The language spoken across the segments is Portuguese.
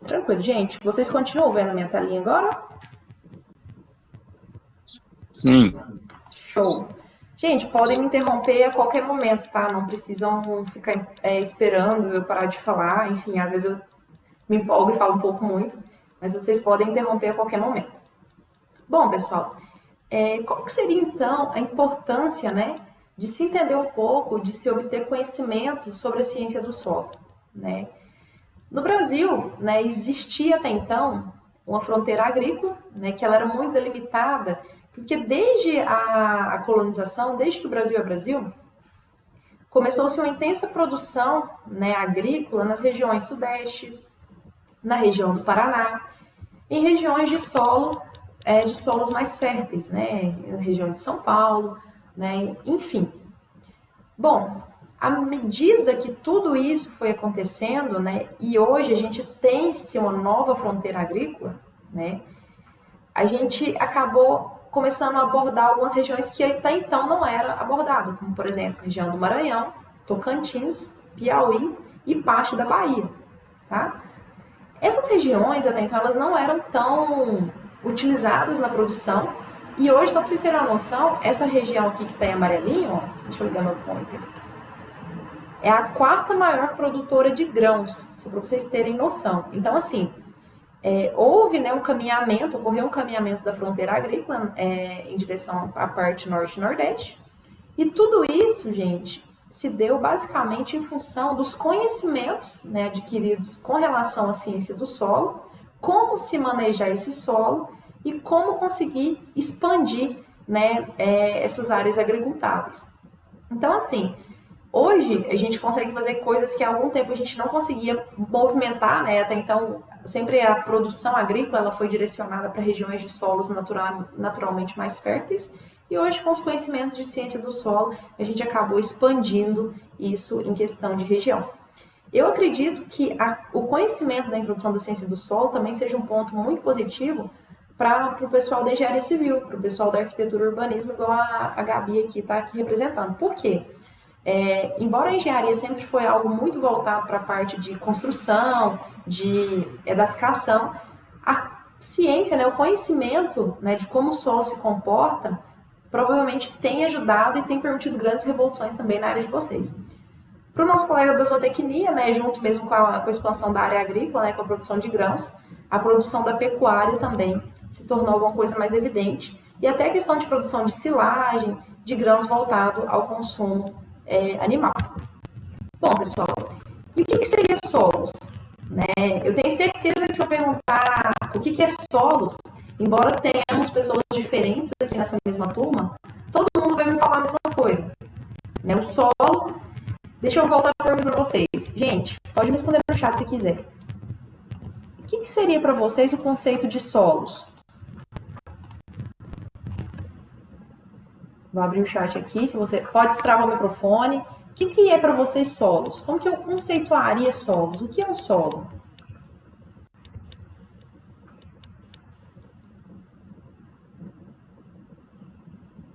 Tranquilo, gente. Vocês continuam vendo a minha telinha agora? Sim. Show. Gente, podem me interromper a qualquer momento, tá? Não precisam ficar esperando eu parar de falar. Enfim, às vezes eu me empolgo e falo um pouco muito, mas vocês podem interromper a qualquer momento. Bom, pessoal, qual que seria então a importância, né, de se entender um pouco, de se obter conhecimento sobre a ciência do solo, né? No Brasil, né, existia até então uma fronteira agrícola, né, que ela era muito delimitada, porque desde a colonização, desde que o Brasil é Brasil, começou-se uma intensa produção, né, agrícola nas regiões sudeste, na região do Paraná, em regiões de solos mais férteis, né, na região de São Paulo, né, enfim. Bom, à medida que tudo isso foi acontecendo, né, e hoje a gente tem-se uma nova fronteira agrícola, né, a gente acabou começando a abordar algumas regiões que até então não eram abordadas, como, por exemplo, a região do Maranhão, Tocantins, Piauí e parte da Bahia, tá? Essas regiões, até então, elas não eram tão utilizadas na produção, e hoje, só para vocês terem uma noção, essa região aqui que está em amarelinho, ó, deixa eu ligar meu pointer, é a quarta maior produtora de grãos, só para vocês terem noção. Então, assim, houve, né, ocorreu um caminhamento da fronteira agrícola em direção à parte norte e nordeste, e tudo isso, gente, se deu basicamente em função dos conhecimentos, né, adquiridos com relação à ciência do solo, como se manejar esse solo e como conseguir expandir, né, essas áreas agricultáveis. Então, assim, hoje a gente consegue fazer coisas que há algum tempo a gente não conseguia movimentar, né? Até então, sempre a produção agrícola ela foi direcionada para regiões de solos naturalmente mais férteis, e hoje, com os conhecimentos de ciência do solo, a gente acabou expandindo isso em questão de região. Eu acredito que o conhecimento da introdução da ciência do solo também seja um ponto muito positivo para o pessoal da engenharia civil, para o pessoal da arquitetura e urbanismo, igual a Gabi aqui está aqui representando. Por quê? Embora a engenharia sempre foi algo muito voltado para a parte de construção, de edificação, a ciência, né, o conhecimento, né, de como o solo se comporta, provavelmente tem ajudado e tem permitido grandes revoluções também na área de vocês. Para o nosso colega da zootecnia, né, junto mesmo com a expansão da área agrícola, né, com a produção de grãos, a produção da pecuária também se tornou alguma coisa mais evidente. E até a questão de produção de silagem, de grãos voltado ao consumo animal. Bom, pessoal, e o que seria solos? Né? Eu tenho certeza que se eu perguntar o que é solos, embora tenhamos pessoas diferentes aqui nessa mesma turma, todo mundo vai me falar a mesma coisa. Né? O solo... Deixa eu voltar a pergunta para vocês. Gente, pode me responder no chat se quiser. O que seria para vocês o conceito de solos? Vou abrir o chat aqui, se você pode destravar o microfone. O que é para vocês solos? Como que eu conceituaria solos? O que é um solo?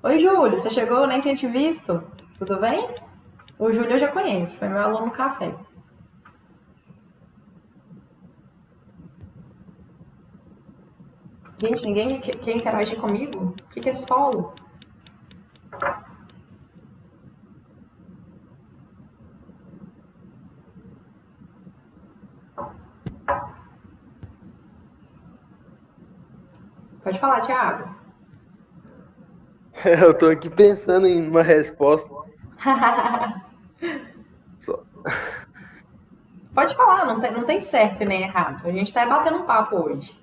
Oi, Júlio, você chegou? Eu nem tinha te visto. Tudo bem? O Júlio eu já conheço, foi meu aluno no café. Gente, ninguém quer interagir comigo? O que é solo? Pode falar, Thiago. Eu tô aqui pensando em uma resposta. Pode falar, não tem certo nem errado. A gente tá batendo um papo hoje.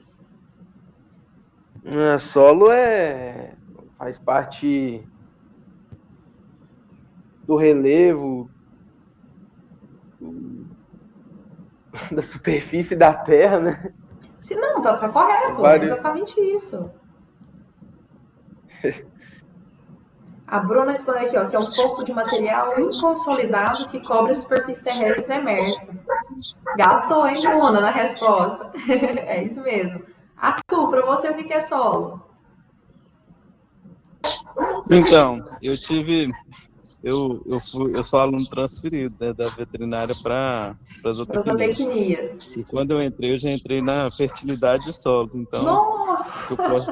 Solo faz parte do relevo da superfície da Terra, né? Se não, tá correto. É exatamente isso. A Bruna respondeu aqui, ó, que é um corpo de material inconsolidado que cobre a superfície terrestre emersa. Gastou, hein, Bruna, na resposta. É isso mesmo. Arthur, para você, o que é solo? Então, eu tive eu sou aluno transferido, né, da veterinária para Para zootecnia. zootecnia. E quando eu já entrei na fertilidade de solos. Então, o que eu Nossa! posso,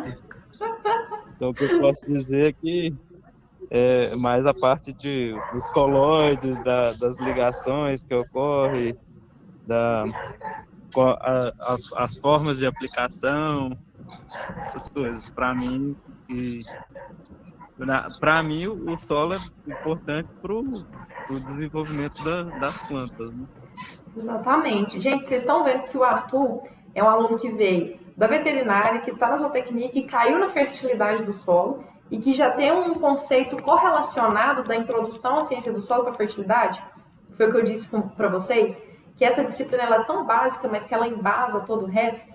então, o que eu posso dizer é que é mais a parte dos colóides, das ligações que ocorrem, da, as formas de aplicação, essas coisas. Para mim, o solo é importante para o desenvolvimento das plantas, né? Exatamente. Gente, vocês estão vendo que o Arthur é um aluno que veio da veterinária, que está na zootecnia, que caiu na fertilidade do solo e que já tem um conceito correlacionado da introdução à ciência do solo com a fertilidade. Foi o que eu disse para vocês, que essa disciplina ela é tão básica, mas que ela embasa todo o resto.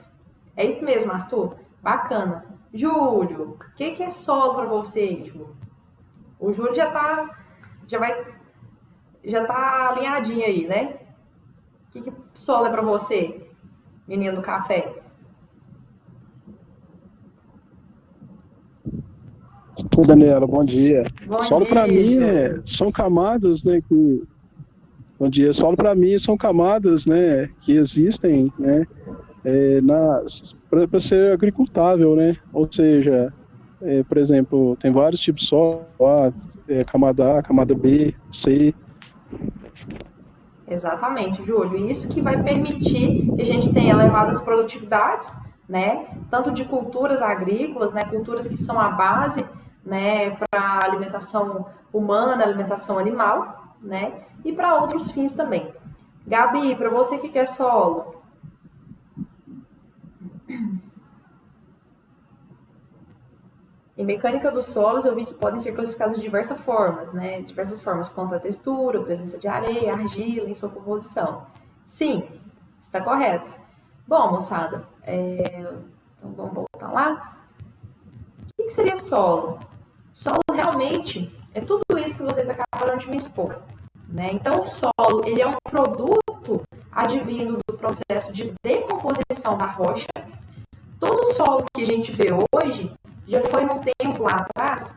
É isso mesmo, Arthur? Bacana. Júlio, o que é solo para você, Júlio? O Júlio já tá alinhadinho aí, né? O que solo é para você, menino do café? Ô, Daniela, bom dia. Bom Solo para dia, mim Júlio. são camadas, né, bom dia. Solo para mim são camadas, né, que existem, né, para ser agricultável, né? Ou seja, por exemplo, tem vários tipos de solo, camada A, camada B, C. Exatamente, Júlio. E isso que vai permitir que a gente tenha elevadas produtividades, né? Tanto de culturas agrícolas, né? Culturas que são a base, né? Para alimentação humana, alimentação animal, né? E para outros fins também. Gabi, para você que quer solo? Em mecânica dos solos, eu vi que podem ser classificados de diversas formas, né? Diversas formas quanto à textura, presença de areia, argila em sua composição. Sim, está correto. Bom, moçada, então vamos voltar lá. O que seria solo? Solo realmente é tudo isso que vocês acabaram de me expor, né? Então, o solo ele é um produto advindo do processo de decomposição da rocha. Todo solo que a gente vê hoje já foi num tempo lá atrás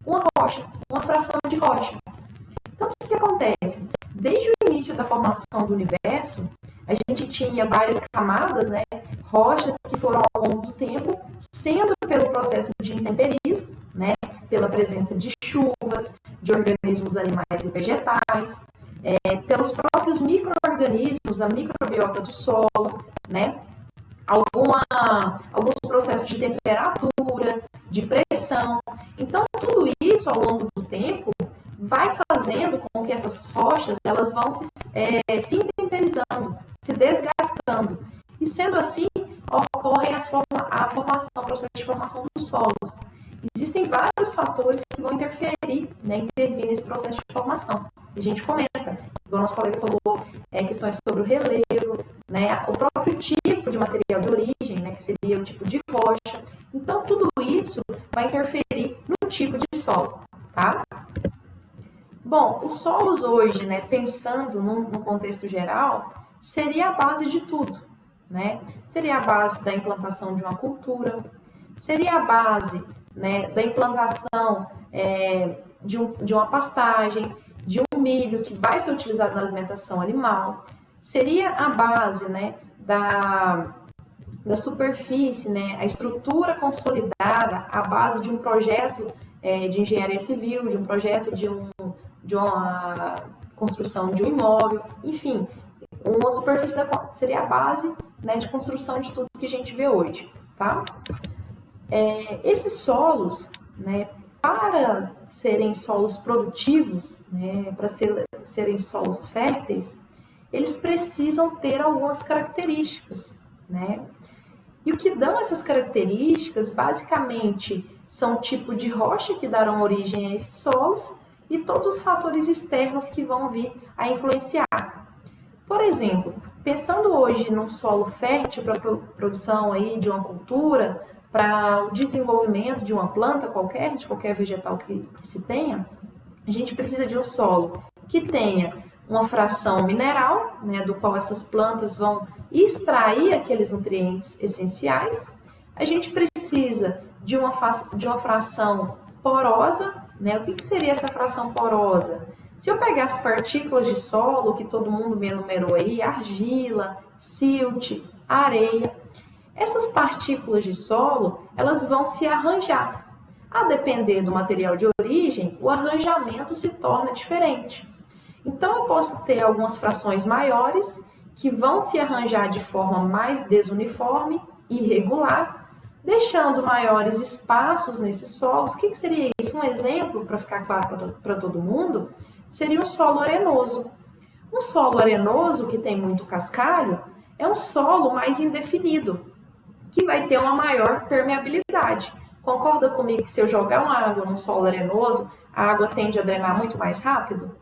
uma rocha, uma fração de rocha. Então, o que acontece? Desde o início da formação do universo, a gente tinha várias camadas, né? Rochas que foram ao longo do tempo, sendo pelo processo de intemperismo, né? Pela presença de chuvas, de organismos animais e vegetais, pelos próprios micro-organismos, a microbiota do solo, né? Alguns processos de temperatura, de pressão. Então, tudo isso ao longo do tempo vai fazendo com que essas rochas elas vão se intemperizando, se desgastando. E sendo assim, ocorre a formação, o processo de formação dos solos. Existem vários fatores que vão interferir, né, intervir nesse processo de formação. A gente comenta, o nosso colega falou questões sobre o relevo, né, o próprio tipo de material de origem, né, que seria o tipo de rocha. Então, tudo isso vai interferir no tipo de solo, tá? Bom, os solos hoje, né, pensando no contexto geral, seria a base de tudo, né? Seria a base da implantação de uma cultura, seria a base, né, da implantação de uma pastagem, de um milho que vai ser utilizado na alimentação animal, seria a base, né, da superfície, né, a estrutura consolidada, a base de um projeto de engenharia civil, de um projeto de uma construção de um imóvel, enfim, uma superfície seria a base, né, de construção de tudo que a gente vê hoje, tá? Esses solos, né, para serem solos produtivos, né, para serem solos férteis, eles precisam ter algumas características, né? E o que dão essas características, basicamente, são o tipo de rocha que darão origem a esses solos e todos os fatores externos que vão vir a influenciar. Por exemplo, pensando hoje num solo fértil para a produção aí de uma cultura, para o desenvolvimento de uma planta qualquer, de qualquer vegetal que se tenha, a gente precisa de um solo que tenha uma fração mineral, né, do qual essas plantas vão extrair aqueles nutrientes essenciais. A gente precisa de uma fração porosa, né? O que seria essa fração porosa? Se eu pegar as partículas de solo, que todo mundo me enumerou aí, argila, silt, areia, essas partículas de solo, elas vão se arranjar. A depender do material de origem, o arranjamento se torna diferente. Então, eu posso ter algumas frações maiores que vão se arranjar de forma mais desuniforme e irregular, deixando maiores espaços nesses solos. O que seria isso? Um exemplo, para ficar claro para todo mundo, seria um solo arenoso. Um solo arenoso que tem muito cascalho é um solo mais indefinido, que vai ter uma maior permeabilidade. Concorda comigo que se eu jogar uma água num solo arenoso, a água tende a drenar muito mais rápido?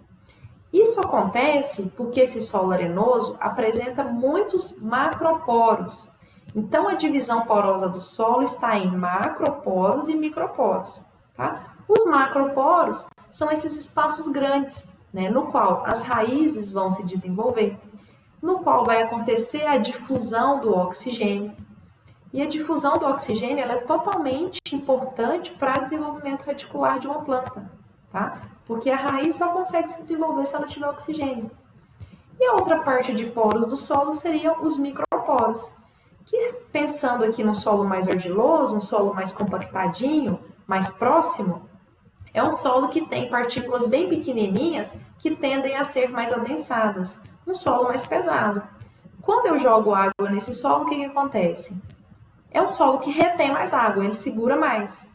Isso acontece porque esse solo arenoso apresenta muitos macroporos. Então, a divisão porosa do solo está em macroporos e microporos. Tá? Os macroporos são esses espaços grandes, né, no qual as raízes vão se desenvolver, no qual vai acontecer a difusão do oxigênio. E a difusão do oxigênio ela é totalmente importante para o desenvolvimento radicular de uma planta, tá? Porque a raiz só consegue se desenvolver se ela tiver oxigênio. E a outra parte de poros do solo seriam os microporos, que pensando aqui no solo mais argiloso, um solo mais compactadinho, mais próximo, é um solo que tem partículas bem pequenininhas que tendem a ser mais adensadas, um solo mais pesado. Quando eu jogo água nesse solo, o que acontece? É um solo que retém mais água, ele segura mais.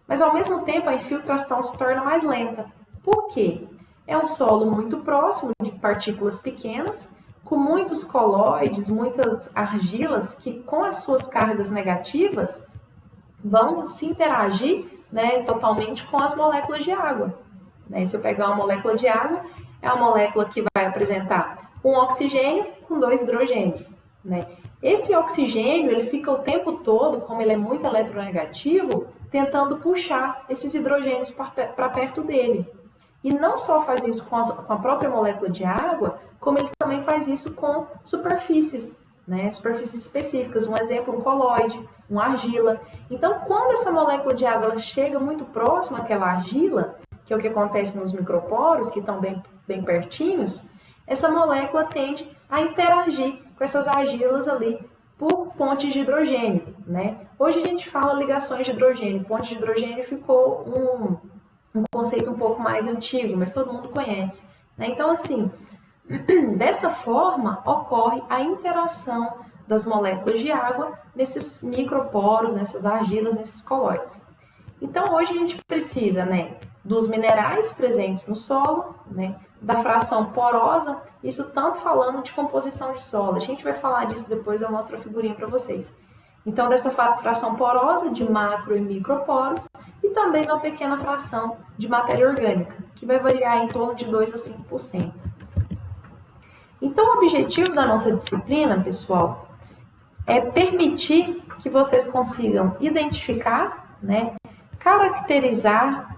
Mas, ao mesmo tempo, a infiltração se torna mais lenta. Por quê? É um solo muito próximo de partículas pequenas, com muitos colóides, muitas argilas, que com as suas cargas negativas vão se interagir, né, totalmente com as moléculas de água. Né? Se eu pegar uma molécula de água, é uma molécula que vai apresentar um oxigênio com 2 hidrogênios. Né? Esse oxigênio, ele fica o tempo todo, como ele é muito eletronegativo, tentando puxar esses hidrogênios para perto dele. E não só faz isso com a própria molécula de água, como ele também faz isso com superfícies, né? Superfícies específicas. Um exemplo, um colóide, uma argila. Então, quando essa molécula de água ela chega muito próxima àquela argila, que é o que acontece nos microporos, que estão bem pertinhos, essa molécula tende a interagir com essas argilas ali por pontes de hidrogênio, né? Hoje a gente fala ligações de hidrogênio. Ponte de hidrogênio ficou um conceito um pouco mais antigo, mas todo mundo conhece. Né? Então, assim, dessa forma ocorre a interação das moléculas de água nesses microporos, nessas argilas, nesses colóides. Então, hoje a gente precisa, né, dos minerais presentes no solo, né, da fração porosa, isso tanto falando de composição de solo. A gente vai falar disso depois, eu mostro a figurinha para vocês. Então, dessa fração porosa de macro e microporos, e também uma pequena fração de matéria orgânica, que vai variar em torno de 2 a 5%. Então, o objetivo da nossa disciplina, pessoal, é permitir que vocês consigam identificar, né, caracterizar,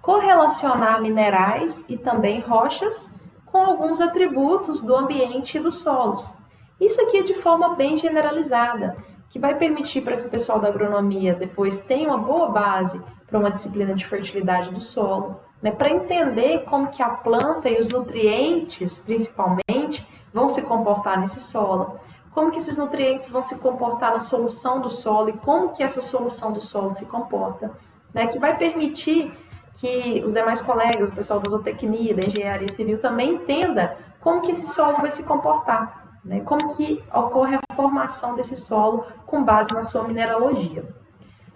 correlacionar minerais e também rochas com alguns atributos do ambiente e dos solos. Isso aqui é de forma bem generalizada, que vai permitir para que o pessoal da agronomia depois tenha uma boa base para uma disciplina de fertilidade do solo, né, para entender como que a planta e os nutrientes, principalmente, vão se comportar nesse solo, como que esses nutrientes vão se comportar na solução do solo e como que essa solução do solo se comporta, né, que vai permitir que os demais colegas, o pessoal da zootecnia, da engenharia civil, também entenda como que esse solo vai se comportar, né, como que ocorre a formação desse solo com base na sua mineralogia.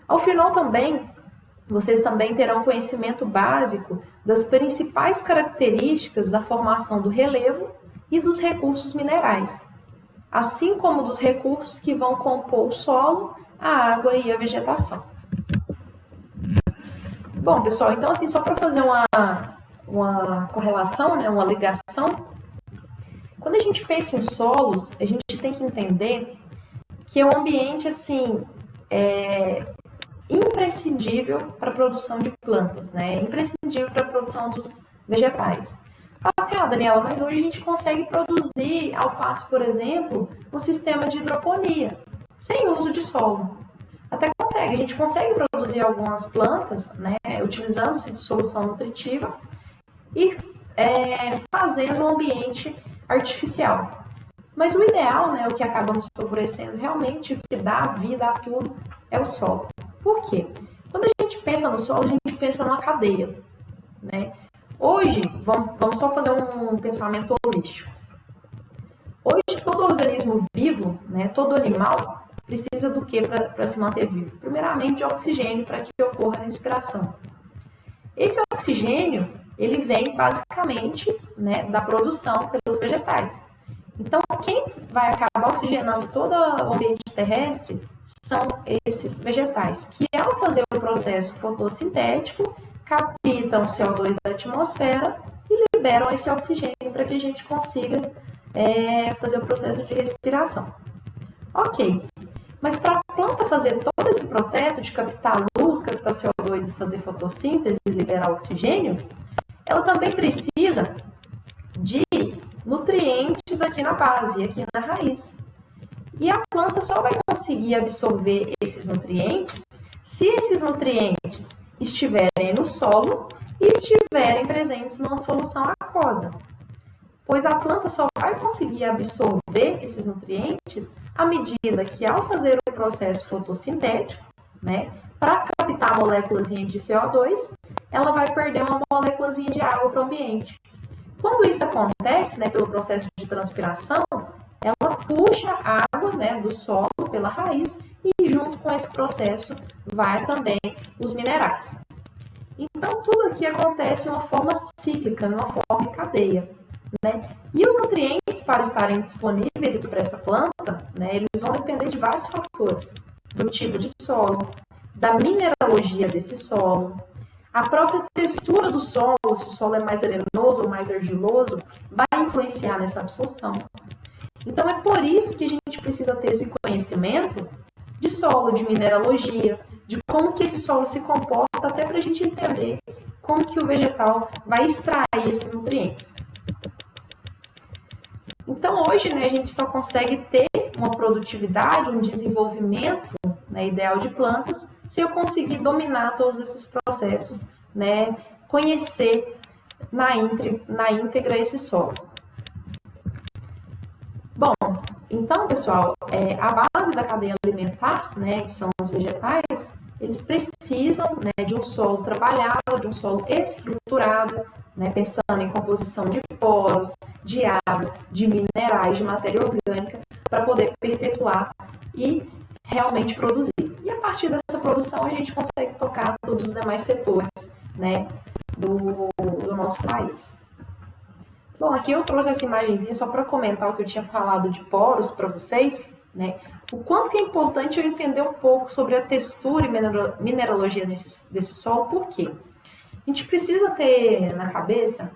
Ao final também, vocês também terão conhecimento básico das principais características da formação do relevo e dos recursos minerais, assim como dos recursos que vão compor o solo, a água e a vegetação. Bom, pessoal, então assim, só para fazer uma correlação, né, uma ligação, quando a gente pensa em solos, a gente tem que entender que é um ambiente, assim, imprescindível para a produção de plantas, né? Imprescindível para a produção dos vegetais. Fala assim, Daniela, mas hoje a gente consegue produzir alface, por exemplo, no sistema de hidroponia, sem uso de solo. Até consegue, a gente consegue produzir algumas plantas, né, utilizando-se de solução nutritiva e fazendo um ambiente artificial. Mas o ideal, né, o que acaba nos favorecendo realmente, o que dá vida a tudo, é o solo. Por quê? Quando a gente pensa no solo, a gente pensa numa cadeia, né? Hoje, vamos só fazer um pensamento holístico. Hoje, todo organismo vivo, né, todo animal, precisa do que para se manter vivo? Primeiramente, de oxigênio para que ocorra a respiração. Esse oxigênio, ele vem basicamente, né, da produção pelos vegetais. Então, quem vai acabar oxigenando todo o ambiente terrestre são esses vegetais, que ao fazer o processo fotossintético, captam o CO2 da atmosfera e liberam esse oxigênio para que a gente consiga fazer o processo de respiração. Ok, mas para a planta fazer todo esse processo de captar luz, captar CO2 e fazer fotossíntese e liberar oxigênio, ela também precisa de nutrientes aqui na base, aqui na raiz. E a planta só vai conseguir absorver esses nutrientes se esses nutrientes estiverem no solo e estiverem presentes numa solução aquosa. Pois a planta só vai conseguir absorver esses nutrientes à medida que, ao fazer o processo fotossintético, né, para captar a moléculazinha de CO2, ela vai perder uma moléculazinha de água para o ambiente. Quando isso acontece, né, pelo processo de transpiração, ela puxa a água, né, do solo pela raiz e junto com esse processo vai também os minerais. Então tudo aqui acontece de uma forma cíclica, de uma forma em cadeia, né? E os nutrientes para estarem disponíveis aqui para essa planta, né, eles vão depender de vários fatores, do tipo de solo, da mineralogia desse solo, a própria textura do solo, se o solo é mais arenoso ou mais argiloso, vai influenciar nessa absorção. Então é por isso que a gente precisa ter esse conhecimento de solo, de mineralogia, de como que esse solo se comporta, até para a gente entender como que o vegetal vai extrair esses nutrientes. Então hoje, né, a gente só consegue ter uma produtividade, um desenvolvimento, né, ideal de plantas, se eu conseguir dominar todos esses processos, né, conhecer na íntegra esse solo. Bom, então, pessoal, a base da cadeia alimentar, né, que são os vegetais, eles precisam, né, de um solo trabalhado, de um solo estruturado, né, pensando em composição de poros, de água, de minerais, de matéria orgânica, para poder perpetuar e realmente produzir. E a partir dessa produção a gente consegue tocar todos os demais setores, né, do nosso país. Bom, aqui eu trouxe essa imagenzinha só para comentar o que eu tinha falado de poros para vocês, né? O quanto que é importante eu entender um pouco sobre a textura e mineralogia desse solo, por quê? A gente precisa ter na cabeça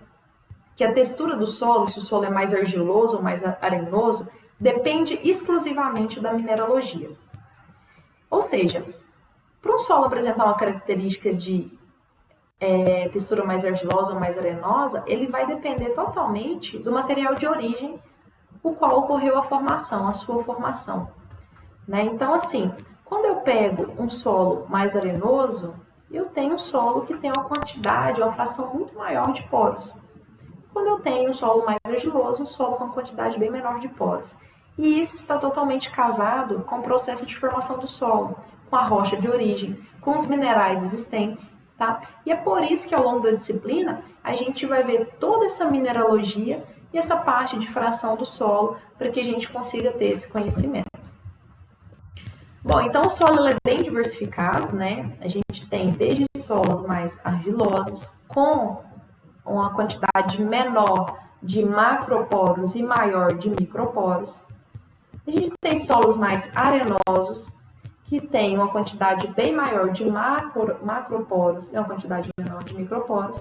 que a textura do solo, se o solo é mais argiloso ou mais arenoso, depende exclusivamente da mineralogia. Ou seja, para um solo apresentar uma característica de textura mais argilosa ou mais arenosa, ele vai depender totalmente do material de origem o qual ocorreu a formação, a sua formação, né? Então, assim, quando eu pego um solo mais arenoso, eu tenho um solo que tem uma quantidade, uma fração muito maior de poros. Quando eu tenho um solo mais argiloso, um solo com uma quantidade bem menor de poros. E isso está totalmente casado com o processo de formação do solo, com a rocha de origem, com os minerais existentes, tá? E é por isso que ao longo da disciplina a gente vai ver toda essa mineralogia e essa parte de fração do solo para que a gente consiga ter esse conhecimento. Bom, então o solo é bem diversificado, né? A gente tem desde solos mais argilosos, com uma quantidade menor de macroporos e maior de microporos. A gente tem solos mais arenosos, que tem uma quantidade bem maior de macroporos e uma quantidade menor de microporos.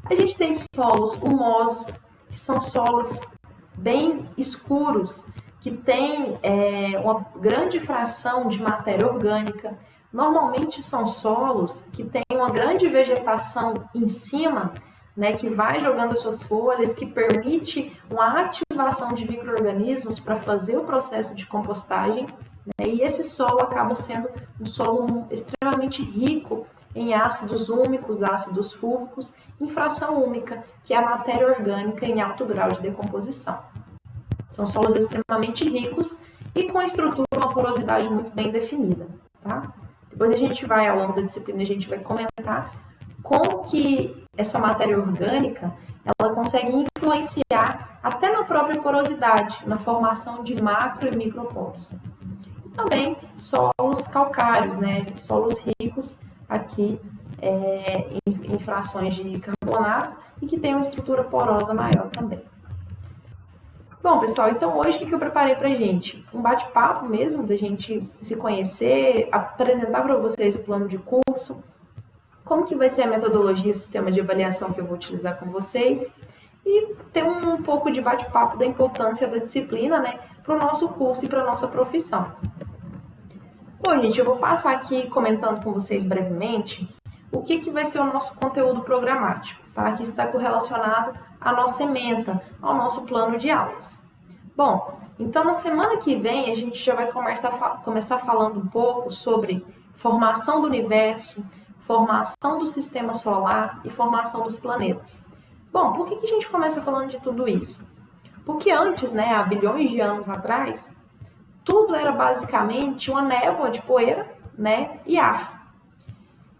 A gente tem solos humosos, que são solos bem escuros, que têm uma grande fração de matéria orgânica. Normalmente são solos que têm uma grande vegetação em cima, né, que vai jogando as suas folhas, que permite uma ativação de micro-organismos para fazer o processo de compostagem. né? E esse solo acaba sendo um solo extremamente rico em ácidos úmicos, ácidos fúlvicos, em fração úmica, que é a matéria orgânica em alto grau de decomposição. São solos extremamente ricos e com a estrutura, uma porosidade muito bem definida, tá? Depois a gente vai, ao longo da disciplina, a gente vai comentar como que essa matéria orgânica, ela consegue influenciar até na própria porosidade, na formação de macro e microporos. E também solos calcários, né? Solos ricos aqui em frações de carbonato e que tem uma estrutura porosa maior também. Bom, pessoal, então hoje o que eu preparei pra gente? Um bate-papo mesmo, da gente se conhecer, apresentar para vocês o plano de curso, como que vai ser a metodologia, o sistema de avaliação que eu vou utilizar com vocês e ter um pouco de bate-papo da importância da disciplina, né, para o nosso curso e para a nossa profissão. Bom, gente, eu vou passar aqui comentando com vocês brevemente o que vai ser o nosso conteúdo programático, tá? Que está correlacionado à nossa ementa, ao nosso plano de aulas. Bom, então na semana que vem a gente já vai começar falando um pouco sobre formação do universo, formação do sistema solar e formação dos planetas. Bom, por que a gente começa falando de tudo isso? Porque antes, né, há bilhões de anos atrás, tudo era basicamente uma névoa de poeira, né, e ar.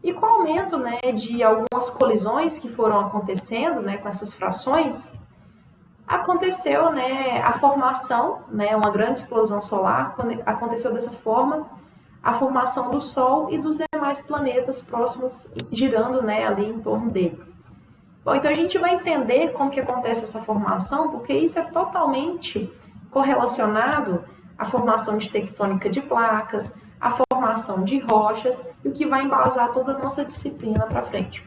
E com o aumento, né, de algumas colisões que foram acontecendo, né, com essas frações, aconteceu, né, a formação, né, uma grande explosão solar. Quando aconteceu dessa forma, a formação do Sol e dos demais planetas próximos girando, né, ali em torno dele. Bom, então a gente vai entender como que acontece essa formação, porque isso é totalmente correlacionado à formação de tectônica de placas, à formação de rochas, e o que vai embasar toda a nossa disciplina para frente.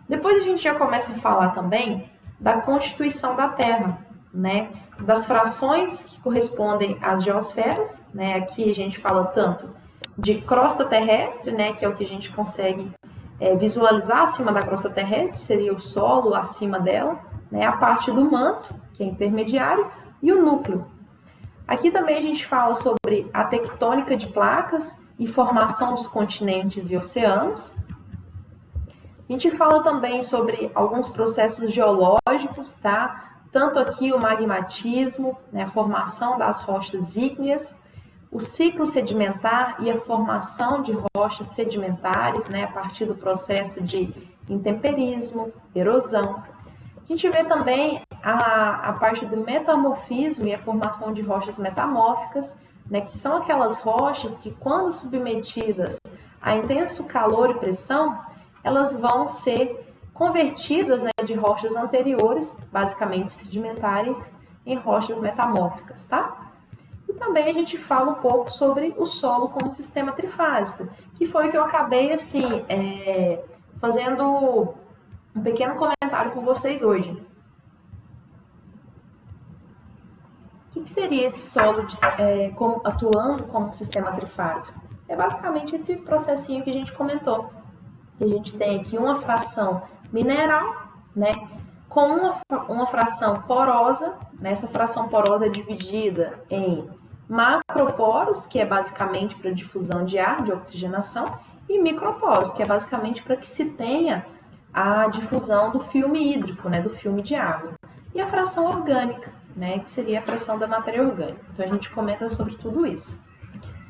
Depois a gente já começa a falar também da constituição da Terra, né? Das frações que correspondem às geosferas, né? Aqui a gente fala tanto de crosta terrestre, né? Que é o que a gente consegue visualizar acima da crosta terrestre, seria o solo acima dela, né? A parte do manto, que é intermediário, e o núcleo. Aqui também a gente fala sobre a tectônica de placas e formação dos continentes e oceanos. A gente fala também sobre alguns processos geológicos, tá? Tanto aqui o magmatismo, né, a formação das rochas ígneas, o ciclo sedimentar e a formação de rochas sedimentares, né, a partir do processo de intemperismo, erosão. A gente vê também a parte do metamorfismo e a formação de rochas metamórficas, né, que são aquelas rochas que, quando submetidas a intenso calor e pressão, elas vão ser convertidas, né, de rochas anteriores, basicamente sedimentares, em rochas metamórficas, tá? E também a gente fala um pouco sobre o solo como sistema trifásico, que foi o que eu acabei, assim, fazendo um pequeno comentário com vocês hoje. O que seria esse solo atuando como sistema trifásico? É basicamente esse processinho que a gente comentou. A gente tem aqui uma fração mineral, né, com uma fração porosa. Essa fração porosa é dividida em macroporos, que é basicamente para difusão de ar, de oxigenação, e microporos, que é basicamente para que se tenha a difusão do filme hídrico, né, do filme de água. E a fração orgânica, né, que seria a fração da matéria orgânica. Então a gente comenta sobre tudo isso.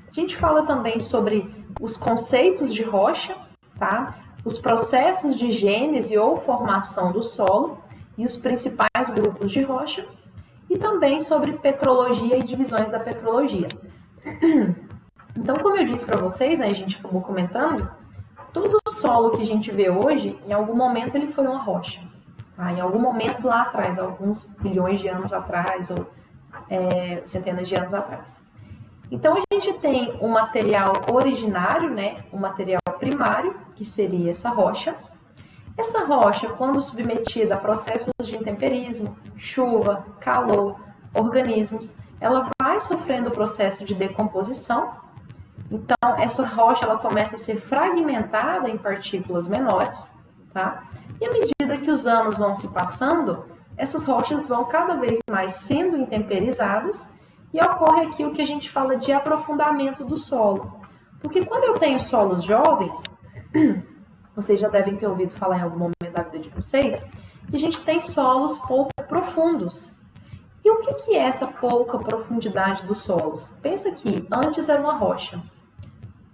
A gente fala também sobre os conceitos de rocha, tá? Os processos de gênese ou formação do solo e os principais grupos de rocha, e também sobre petrologia e divisões da petrologia. Então, como eu disse para vocês, né, a gente acabou comentando, todo o solo que a gente vê hoje, em algum momento ele foi uma rocha. Tá? Em algum momento lá atrás, alguns bilhões de anos atrás, ou centenas de anos atrás. Então, a gente tem um material originário, né, um material primário, que seria essa rocha. Essa rocha, quando submetida a processos de intemperismo, chuva, calor, organismos, ela vai sofrendo o processo de decomposição. Então, essa rocha ela começa a ser fragmentada em partículas menores, tá? E à medida que os anos vão se passando, essas rochas vão cada vez mais sendo intemperizadas e ocorre aqui o que a gente fala de aprofundamento do solo. Porque quando eu tenho solos jovens, vocês já devem ter ouvido falar em algum momento da vida de vocês, que a gente tem solos pouco profundos. E o que é essa pouca profundidade dos solos? Pensa que antes era uma rocha.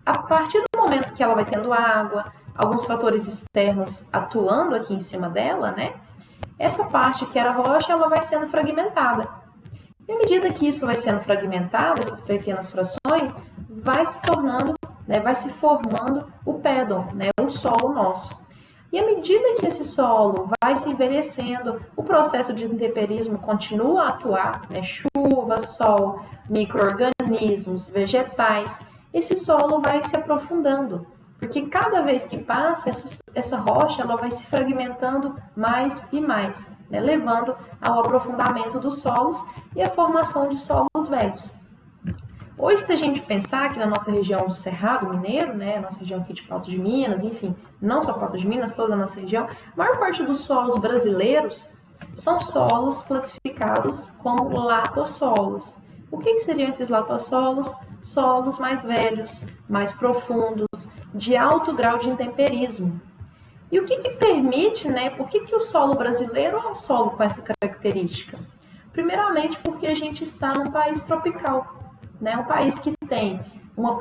A partir do momento que ela vai tendo água, alguns fatores externos atuando aqui em cima dela, né? Essa parte que era rocha, ela vai sendo fragmentada. E à medida que isso vai sendo fragmentado, essas pequenas frações, vai se tornando, né, vai se formando o pedon, né, o solo nosso. E à medida que esse solo vai se envelhecendo, o processo de intemperismo continua a atuar, né, chuva, sol, micro-organismos, vegetais, esse solo vai se aprofundando. Porque cada vez que passa, essa rocha ela vai se fragmentando mais e mais, né, levando ao aprofundamento dos solos e à formação de solos velhos. Hoje, se a gente pensar que na nossa região do Cerrado Mineiro, né, nossa região aqui de Patos de Minas, enfim, não só Patos de Minas, toda a nossa região, a maior parte dos solos brasileiros são solos classificados como latossolos. O que seriam esses latossolos? Solos mais velhos, mais profundos, de alto grau de intemperismo. E o que permite, né? Por que o solo brasileiro é um solo com essa característica? Primeiramente porque a gente está num país tropical, né? Um país que tem uma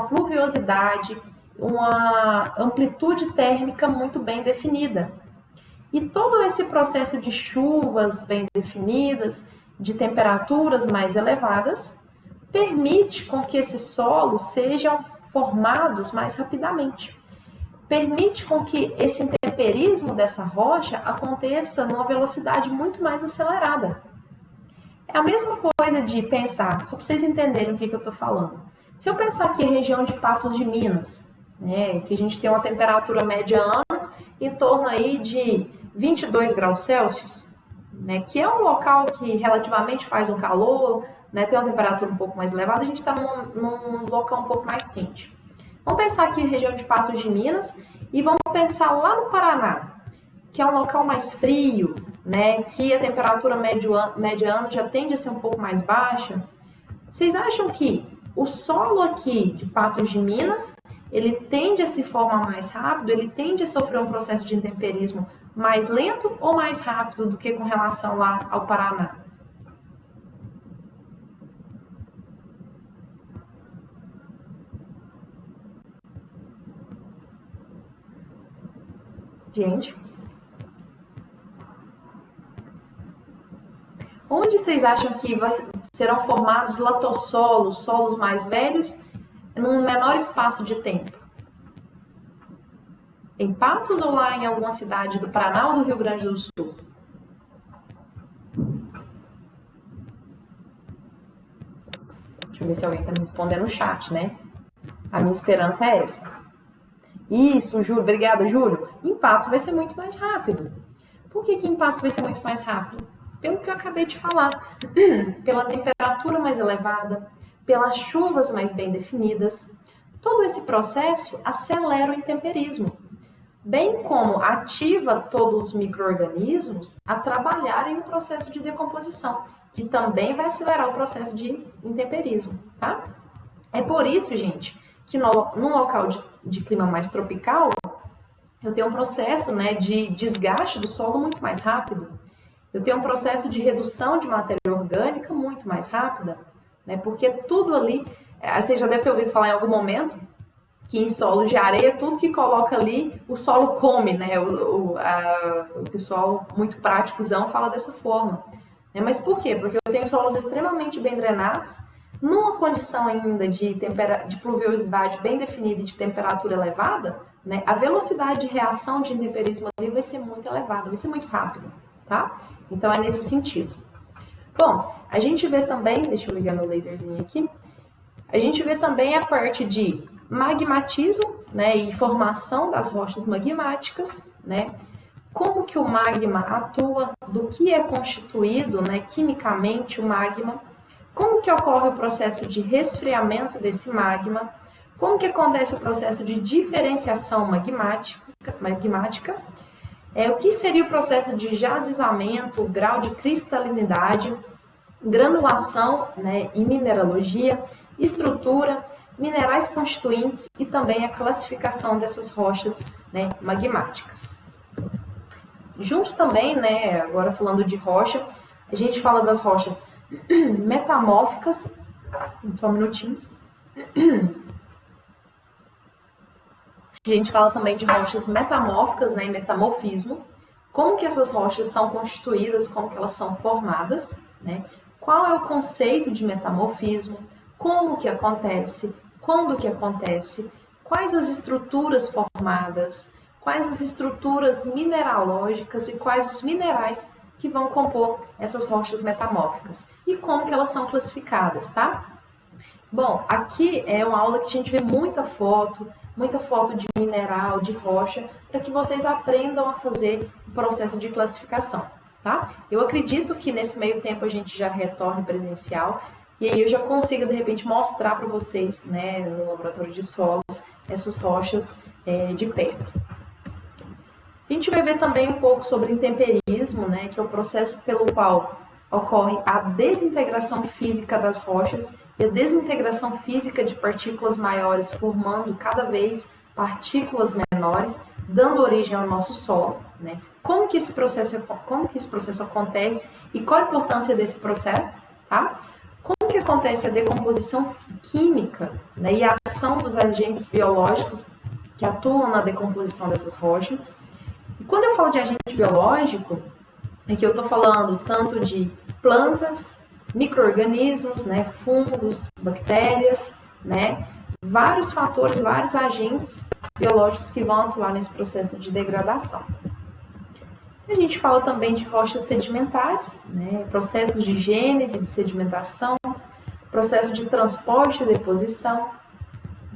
pluviosidade, uma amplitude térmica muito bem definida. E todo esse processo de chuvas bem definidas, de temperaturas mais elevadas, permite com que esses solos sejam formados mais rapidamente. Permite com que esse intemperismo dessa rocha aconteça numa velocidade muito mais acelerada. É a mesma coisa de pensar, só para vocês entenderem o que eu estou falando. Se eu pensar aqui a região de Patos de Minas, né, que a gente tem uma temperatura média ano em torno aí de 22 graus Celsius, né, que é um local que relativamente faz um calor, né, tem uma temperatura um pouco mais elevada, a gente está num local um pouco mais quente. Vamos pensar aqui na região de Patos de Minas e vamos pensar lá no Paraná, que é um local mais frio, né, que a temperatura média ano já tende a ser um pouco mais baixa. Vocês acham que o solo aqui de Patos de Minas, ele tende a se formar mais rápido, ele tende a sofrer um processo de intemperismo mais lento ou mais rápido do que com relação lá ao Paraná? Gente, onde vocês acham que serão formados latossolos, solos mais velhos, num menor espaço de tempo? Em Patos ou lá em alguma cidade do Paraná ou do Rio Grande do Sul? Deixa eu ver se alguém está me respondendo no chat, né? A minha esperança é essa. Isso, Júlio. Obrigada, Júlio. Em Patos vai ser muito mais rápido. Por que em Patos vai ser muito mais rápido? Pelo que eu acabei de falar. Pela temperatura mais elevada, pelas chuvas mais bem definidas. Todo esse processo acelera o intemperismo, bem como ativa todos os micro-organismos a trabalharem no processo de decomposição, que também vai acelerar o processo de intemperismo, tá? É por isso, gente, que num local de clima mais tropical, eu tenho um processo, né, de desgaste do solo muito mais rápido. Eu tenho um processo de redução de matéria orgânica muito mais rápida, né, porque tudo ali, você já deve ter ouvido falar em algum momento, que em solo de areia, tudo que coloca ali, o solo come, né, o pessoal muito práticozão fala dessa forma. Mas por quê? Porque eu tenho solos extremamente bem drenados, numa condição ainda de pluviosidade bem definida e de temperatura elevada, né, a velocidade de reação de intemperismo ali vai ser muito elevada, vai ser muito rápida, tá? Então é nesse sentido. Bom, a gente vê também, deixa eu ligar meu laserzinho aqui, a gente vê também a parte de magmatismo, né, e formação das rochas magmáticas, né? Como que o magma atua, do que é constituído, né, quimicamente o magma, como que ocorre o processo de resfriamento desse magma, como que acontece o processo de diferenciação magmática, o que seria o processo de jazizamento, o grau de cristalinidade, granulação, né, e mineralogia, estrutura, minerais constituintes e também a classificação dessas rochas, né, magmáticas. Junto também, né, agora falando de rocha, a gente fala das rochas metamórficas. Só um minutinho. A gente fala também de rochas metamórficas, né, e metamorfismo. Como que essas rochas são constituídas, como que elas são formadas, né? Qual é o conceito de metamorfismo, como que acontece, quando que acontece, quais as estruturas formadas, quais as estruturas mineralógicas e quais os minerais que vão compor essas rochas metamórficas e como que elas são classificadas, tá? Bom, aqui é uma aula que a gente vê muita foto de mineral, de rocha, para que vocês aprendam a fazer o processo de classificação, tá? Eu acredito que nesse meio tempo a gente já retorne presencial e aí eu já consiga, de repente, mostrar para vocês, né, no laboratório de solos, essas rochas de perto. A gente vai ver também um pouco sobre intemperismo, né, que é o processo pelo qual ocorre a desintegração física das rochas e a desintegração física de partículas maiores, formando cada vez partículas menores, dando origem ao nosso solo, né? Como que esse processo acontece e qual a importância desse processo, tá? Como que acontece a decomposição química, né, e a ação dos agentes biológicos que atuam na decomposição dessas rochas? E quando eu falo de agente biológico, é que eu estou falando tanto de plantas, micro-organismos, né, fungos, bactérias, né, vários fatores, vários agentes biológicos que vão atuar nesse processo de degradação. A gente fala também de rochas sedimentares, né, processos de gênese, de sedimentação, processo de transporte e deposição,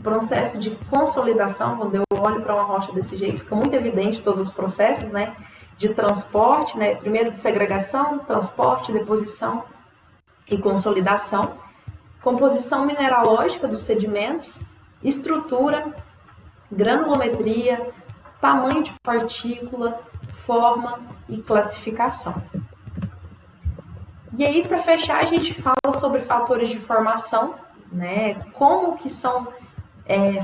processo de consolidação. Quando eu olho para uma rocha desse jeito, fica muito evidente todos os processos, né, de transporte, né, primeiro de segregação, transporte, deposição e consolidação, composição mineralógica dos sedimentos, estrutura, granulometria, tamanho de partícula, forma e classificação. E aí, para fechar, a gente fala sobre fatores de formação, né, como que são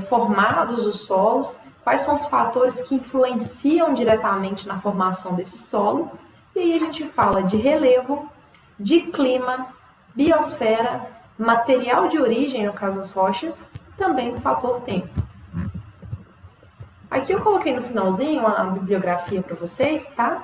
formados os solos, quais são os fatores que influenciam diretamente na formação desse solo. E aí a gente fala de relevo, de clima, biosfera, material de origem, no caso as rochas, também do fator tempo. Aqui eu coloquei no finalzinho uma bibliografia para vocês, tá?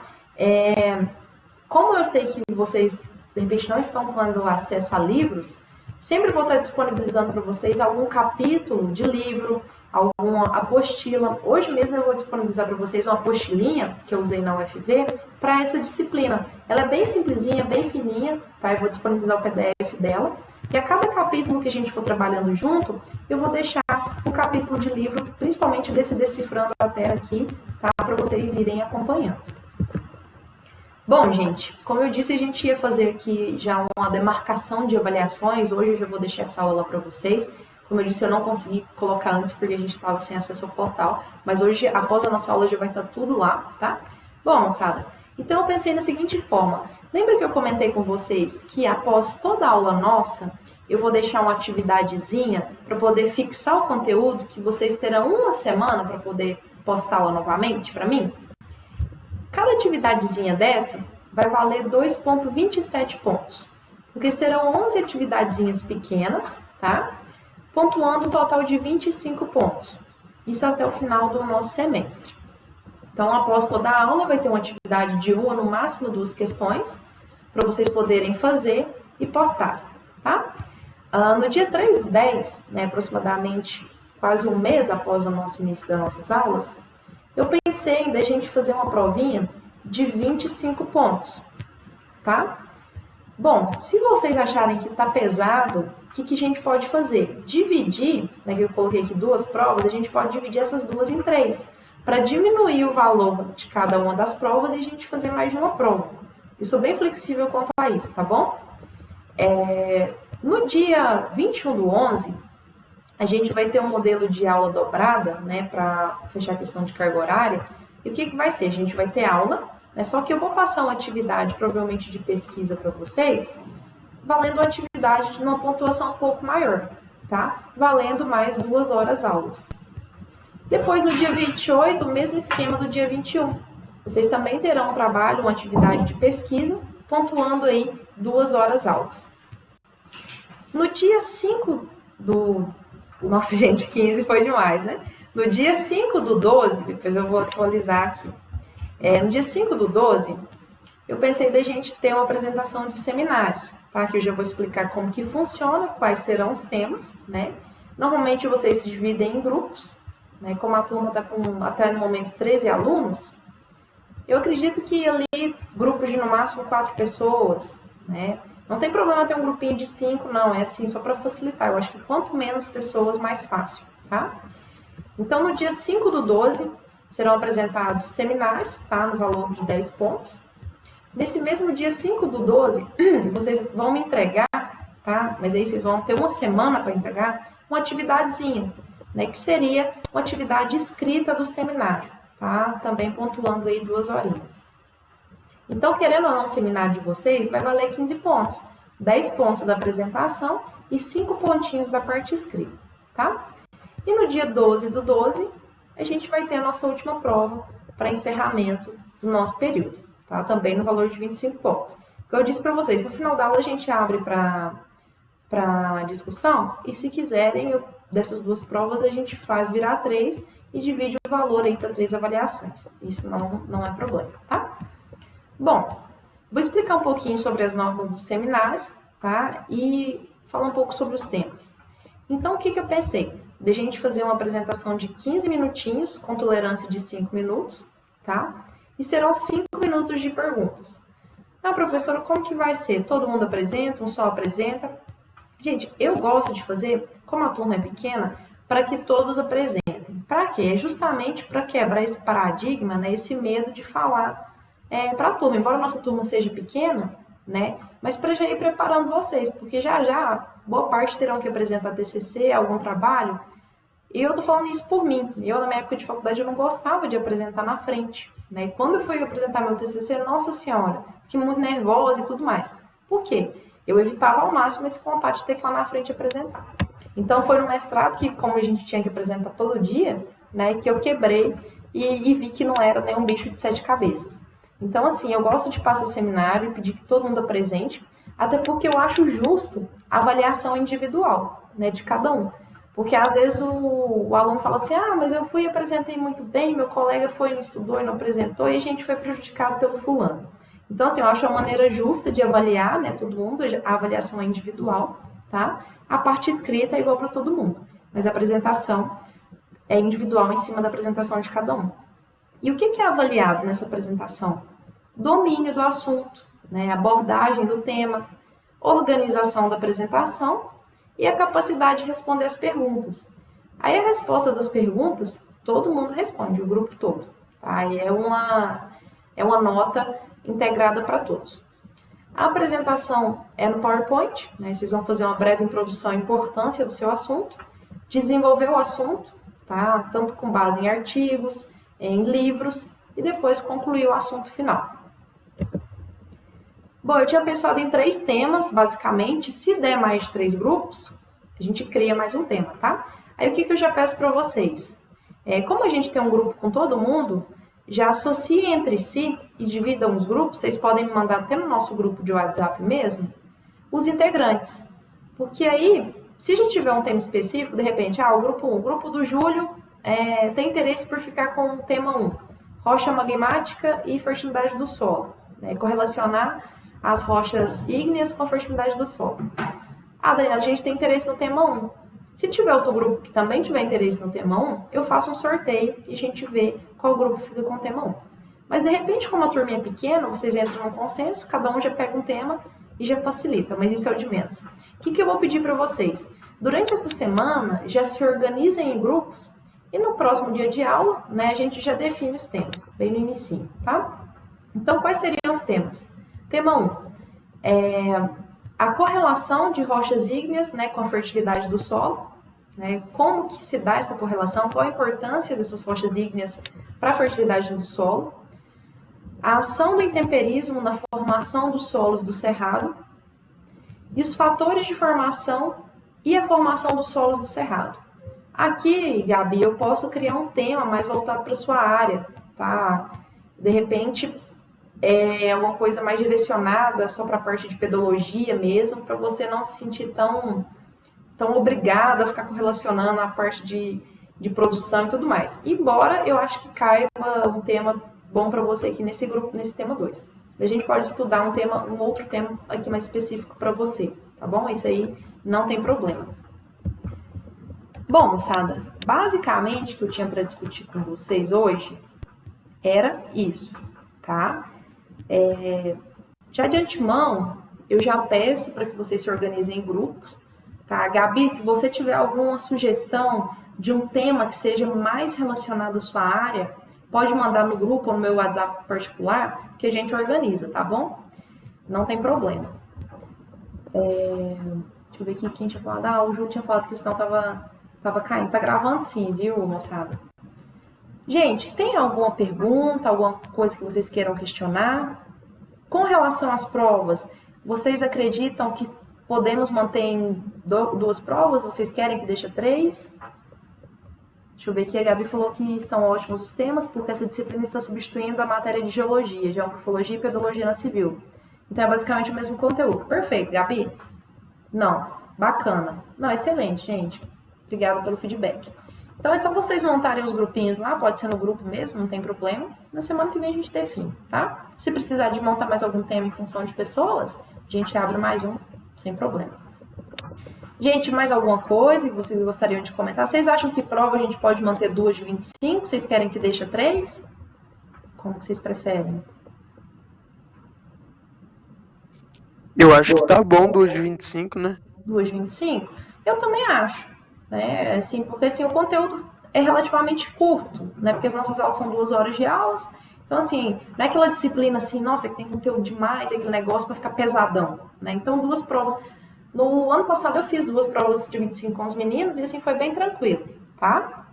Como eu sei que vocês, de repente, não estão tendo acesso a livros, sempre vou estar disponibilizando para vocês algum capítulo de livro, alguma apostila. Hoje mesmo eu vou disponibilizar para vocês uma apostilinha que eu usei na UFV para essa disciplina. Ela é bem simplesinha, bem fininha, tá? Eu vou disponibilizar o PDF dela. E a cada capítulo que a gente for trabalhando junto, eu vou deixar um capítulo de livro, principalmente desse Decifrando a Terra aqui, tá? Para vocês irem acompanhando. Bom, gente, como eu disse, a gente ia fazer aqui já uma demarcação de avaliações. Hoje eu já vou deixar essa aula lá para vocês. Como eu disse, eu não consegui colocar antes porque a gente estava sem acesso ao portal, mas hoje, após a nossa aula, já vai estar tudo lá, tá? Bom, moçada, então eu pensei na seguinte forma. Lembra que eu comentei com vocês que após toda a aula nossa, eu vou deixar uma atividadezinha para poder fixar o conteúdo, que vocês terão uma semana para poder postá-la novamente para mim? Cada atividadezinha dessa vai valer 2,27 pontos, porque serão 11 atividadezinhas pequenas, tá? Pontuando um total de 25 pontos. Isso até o final do nosso semestre. Então, após toda a aula, vai ter uma atividade de uma, no máximo 2 questões, para vocês poderem fazer e postar, tá? No dia 3/10, né, aproximadamente quase um mês após o nosso início das nossas aulas, eu pensei em a gente fazer uma provinha de 25 pontos, tá? Bom, se vocês acharem que tá pesado, o que a gente pode fazer? Dividir, né, que eu coloquei aqui 2 provas, a gente pode dividir essas 2 em 3, para diminuir o valor de cada uma das provas e a gente fazer mais de uma prova. Eu sou bem flexível quanto a isso, tá bom? No dia 21/11, a gente vai ter um modelo de aula dobrada, né, para fechar a questão de carga horária. E o que vai ser? A gente vai ter aula, né, só que eu vou passar uma atividade, provavelmente de pesquisa para vocês, valendo uma atividade de uma pontuação um pouco maior, tá? Valendo mais 2 horas aulas. Depois, no dia 28, o mesmo esquema do dia 21. Vocês também terão um trabalho, uma atividade de pesquisa, pontuando aí 2 horas aulas. No dia 5 do... Nossa, gente, 15 foi demais, né? No dia 5 do 12, depois eu vou atualizar aqui. No dia 5 do 12, eu pensei da gente ter uma apresentação de seminários, tá? Que eu já vou explicar como que funciona, quais serão os temas, né? Normalmente vocês se dividem em grupos, né? Como a turma está com, até no momento, 13 alunos, eu acredito que ali, grupos de no máximo 4 pessoas, né? Não tem problema ter um grupinho de 5, não, é assim, só para facilitar. Eu acho que quanto menos pessoas, mais fácil, tá? Então, no dia 5 do 12, serão apresentados seminários, tá? No valor de 10 pontos. Nesse mesmo dia 5 do 12, vocês vão me entregar, tá? Mas aí vocês vão ter uma semana para entregar uma atividadezinha, né? Que seria uma atividade escrita do seminário, tá? Também pontuando aí 2 horinhas. Então, querendo ou não, o seminário de vocês vai valer 15 pontos. 10 pontos da apresentação e 5 pontinhos da parte escrita, tá? E no dia 12 do 12, a gente vai ter a nossa última prova para encerramento do nosso período, tá? Também no valor de 25 pontos. Como eu disse para vocês, no final da aula a gente abre para discussão e se quiserem, dessas 2 provas a gente faz virar 3 e divide o valor aí para 3 avaliações. Isso não é problema, tá? Bom, vou explicar um pouquinho sobre as normas dos seminários, tá? E falar um pouco sobre os temas. Então, o que eu pensei? De a gente fazer uma apresentação de 15 minutinhos, com tolerância de 5 minutos, tá? E serão 5 minutos de perguntas. Ah, professora, como que vai ser? Todo mundo apresenta, um só apresenta? Gente, eu gosto de fazer, como a turma é pequena, para que todos apresentem. Para quê? É justamente para quebrar esse paradigma, né? Esse medo de falar para a turma. Embora a nossa turma seja pequena, né? Mas para já ir preparando vocês, porque já boa parte terão que apresentar TCC, algum trabalho. E eu tô falando isso por mim. Eu, na minha época de faculdade, eu não gostava de apresentar na frente, né? E quando eu fui apresentar meu TCC, nossa senhora, fiquei muito nervosa e tudo mais. Por quê? Eu evitava ao máximo esse contato de ter que ir lá na frente apresentar. Então, foi no mestrado que, como a gente tinha que apresentar todo dia, né, que eu quebrei e vi que não era nenhum bicho de 7 cabeças. Então, assim, eu gosto de passar seminário e pedir que todo mundo apresente, até porque eu acho justo a avaliação individual, né, de cada um. Porque às vezes o aluno fala assim, mas eu fui e apresentei muito bem, meu colega foi e não estudou e não apresentou, e a gente foi prejudicado pelo fulano. Então, assim, eu acho a maneira justa de avaliar, né, todo mundo, a avaliação é individual, tá? A parte escrita é igual para todo mundo, mas a apresentação é individual em cima da apresentação de cada um. E o que é avaliado nessa apresentação? Domínio do assunto, né, abordagem do tema, organização da apresentação e a capacidade de responder as perguntas. Aí a resposta das perguntas, todo mundo responde, o grupo todo. Tá? Aí é uma nota integrada para todos. A apresentação é no PowerPoint, né? Vocês vão fazer uma breve introdução à importância do seu assunto, desenvolver o assunto, tá? Tanto com base em artigos, em livros, e depois concluir o assunto final. Bom, eu tinha pensado em 3 temas, basicamente. Se der mais de 3 grupos, a gente cria mais um tema, tá? Aí o que eu já peço para vocês? Como a gente tem um grupo com todo mundo, já associem entre si e dividam os grupos. Vocês podem me mandar até no nosso grupo de WhatsApp mesmo, os integrantes. Porque aí, se a gente tiver um tema específico, de repente, o grupo 1, o grupo do Júlio tem interesse por ficar com o tema 1, rocha magmática e fertilidade do solo, né? Correlacionar as rochas ígneas com a fertilidade do solo. Daniela, a gente tem interesse no tema 1. Se tiver outro grupo que também tiver interesse no tema 1, eu faço um sorteio e a gente vê qual grupo fica com o tema 1. Mas, de repente, como a turminha é pequena, vocês entram num consenso, cada um já pega um tema e já facilita, mas isso é o de menos. O que eu vou pedir para vocês? Durante essa semana, já se organizem em grupos e no próximo dia de aula, né, a gente já define os temas, bem no início, tá? Então, quais seriam os temas? Tema 1, a correlação de rochas ígneas, né, com a fertilidade do solo, né, como que se dá essa correlação, qual a importância dessas rochas ígneas para a fertilidade do solo, a ação do intemperismo na formação dos solos do cerrado e os fatores de formação e a formação dos solos do cerrado. Aqui, Gabi, eu posso criar um tema mais voltado para a sua área, tá? De repente, é uma coisa mais direcionada só para a parte de pedologia mesmo, para você não se sentir tão obrigado a ficar correlacionando a parte de produção e tudo mais. Embora eu acho que caiba um tema bom para você aqui nesse grupo, nesse tema 2. A gente pode estudar um outro tema aqui mais específico para você, tá bom? Isso aí não tem problema. Bom, moçada, basicamente o que eu tinha para discutir com vocês hoje era isso, tá? Já de antemão, eu já peço para que vocês se organizem em grupos, tá? Gabi, se você tiver alguma sugestão de um tema que seja mais relacionado à sua área, pode mandar no grupo ou no meu WhatsApp particular, que a gente organiza, tá bom? Não tem problema. Deixa eu ver aqui quem tinha falado. O Júlio tinha falado que o sinal tava caindo. Tá gravando sim, viu, moçada? Gente, tem alguma pergunta, alguma coisa que vocês queiram questionar? Com relação às provas, vocês acreditam que podemos manter em 2 provas? Vocês querem que deixe 3? Deixa eu ver aqui, a Gabi falou que estão ótimos os temas, porque essa disciplina está substituindo a matéria de geologia, geomorfologia e pedologia na civil. Então é basicamente o mesmo conteúdo. Perfeito, Gabi? Não, bacana. Não, excelente, gente. Obrigada pelo feedback. Então é só vocês montarem os grupinhos lá, pode ser no grupo mesmo, não tem problema. Na semana que vem a gente define, tá? Se precisar de montar mais algum tema em função de pessoas, a gente abre mais um, sem problema. Gente, mais alguma coisa que vocês gostariam de comentar? Vocês acham que prova a gente pode manter 2 de 25? Vocês querem que deixe 3? Como que vocês preferem? Eu acho que tá bom 2 de 25, né? 2 de 25? Eu também acho, né? Assim, porque assim, o conteúdo é relativamente curto, né? Porque as nossas aulas são 2 horas de aulas. Então, assim, não é aquela disciplina assim, nossa, que tem conteúdo demais, é aquele negócio para ficar pesadão, né? Então, 2 provas. No ano passado eu fiz 2 provas de 25 com os meninos e assim foi bem tranquilo, tá?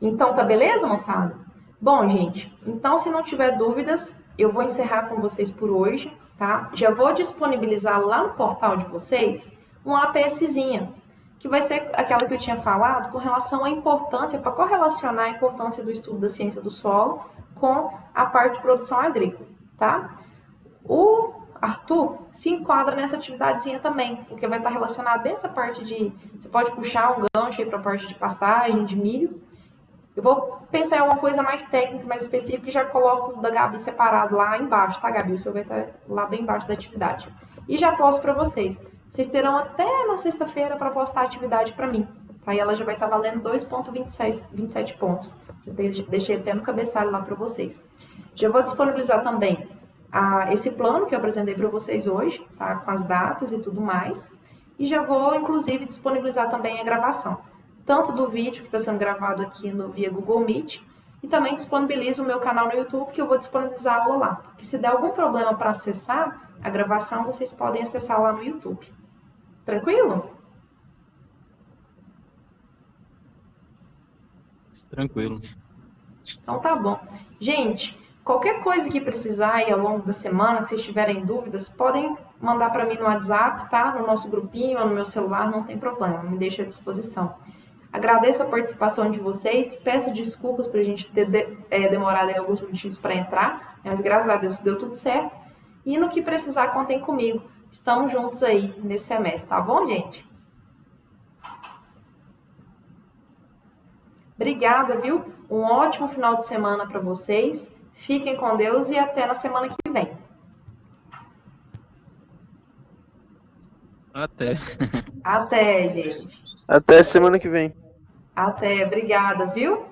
Então, tá beleza, moçada? Bom, gente, então se não tiver dúvidas, eu vou encerrar com vocês por hoje, tá? Já vou disponibilizar lá no portal de vocês uma APSzinha, que vai ser aquela que eu tinha falado com relação à importância, para correlacionar a importância do estudo da ciência do solo com a parte de produção agrícola, tá? O Arthur se enquadra nessa atividadezinha também, porque vai estar relacionado bem essa parte de... Você pode puxar um gancho aí para a parte de pastagem, de milho. Eu vou pensar em alguma coisa mais técnica, mais específica, e já coloco o da Gabi separado lá embaixo, tá, Gabi? O seu vai estar lá bem embaixo da atividade. E já posto para vocês. Vocês terão até na sexta-feira para postar a atividade para mim. Aí ela já vai estar valendo 2,27 pontos. Eu deixei até no cabeçalho lá para vocês. Já vou disponibilizar também esse plano que eu apresentei para vocês hoje, tá? Com as datas e tudo mais. E já vou, inclusive, disponibilizar também a gravação. Tanto do vídeo que está sendo gravado aqui via Google Meet, e também disponibilizo o meu canal no YouTube, que eu vou disponibilizar a aula lá. Porque se der algum problema para acessar a gravação, vocês podem acessar lá no YouTube. Tranquilo? Tranquilo. Então tá bom. Gente, qualquer coisa que precisar aí ao longo da semana, que vocês tiverem dúvidas, podem mandar para mim no WhatsApp, tá? No nosso grupinho ou no meu celular, não tem problema, me deixa à disposição. Agradeço a participação de vocês, peço desculpas por a gente ter demorado em alguns minutinhos para entrar, mas graças a Deus deu tudo certo. E no que precisar, contem comigo. Estamos juntos aí nesse semestre, tá bom, gente? Obrigada, viu? Um ótimo final de semana para vocês. Fiquem com Deus e até na semana que vem. Até. Até, gente. Até semana que vem. Até. Obrigada, viu?